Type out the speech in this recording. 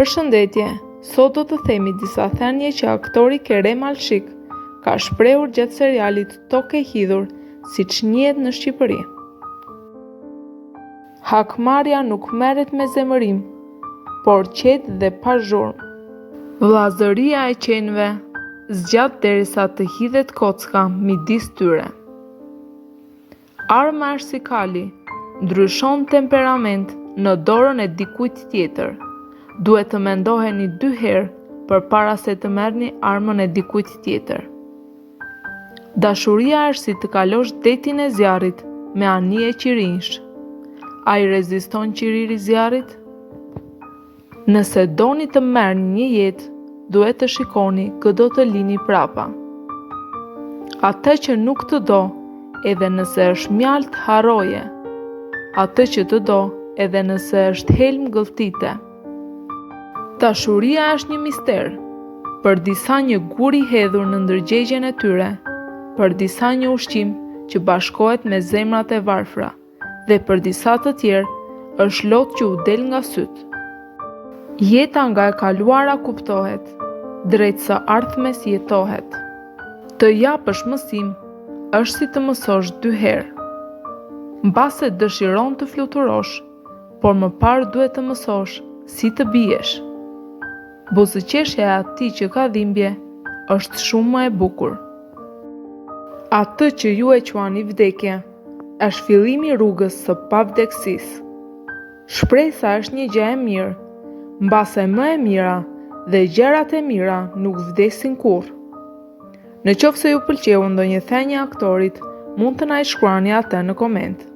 Përshëndetje, sot do të themi disa thënie që aktori Kerem Alshik ka shprehur gjatë serialit Tokë e Hidhur, siç njihet në Shqipëri. Hakmarrja nuk merret me zemërim, por qetë dhe pa zhurmë. Vllazëria e qenëve zgjat derisa të hidhet kocka midis tyre. Arma është si kali, ndryshon temperament në dorën e dikujt tjetër. Duhet të mendoheni 2 herë përpara se të merrni armën e dikujt tjetër. Dashuria është si të kalosh detin e zjarrit me anije qirinjsh. A i reziston qiriri zjarrit? Nëse doni të merrni një jetë, duhet të shikoni kë do të lini prapa. Atë që nuk të do, edhe nëse është mjalt harroje. Atë që të do, edhe nëse është helm gëlltite. Dashuria është një mister, për disa një gur i hedhur në ndërgjegjen e tyre, për disa një ushqim që bashkohet me zemrat e varfra, dhe për disa të tjerë është lot që u del nga syt. Jeta nga e kaluara kuptohet, drejt së ardhmes jetohet. Të japësh mësim është si të mësosh 2 herë. Mbase dëshiron të fluturosh, por më parë duhet të mësosh si të biesh. Buzëqeshja e atij që ka dhimbje është shumë më e bukur. Atë që ju e quani vdekje është fillimi i rrugës së pavdeksisë. Shpresa është një gjë e mirë, mbase më e mira dhe gjërat e mira nuk vdesin kurrë. Në qoftë se ju pëlqeu ndonjë thënie e aktorit, mund të na e shkruani atë në koment.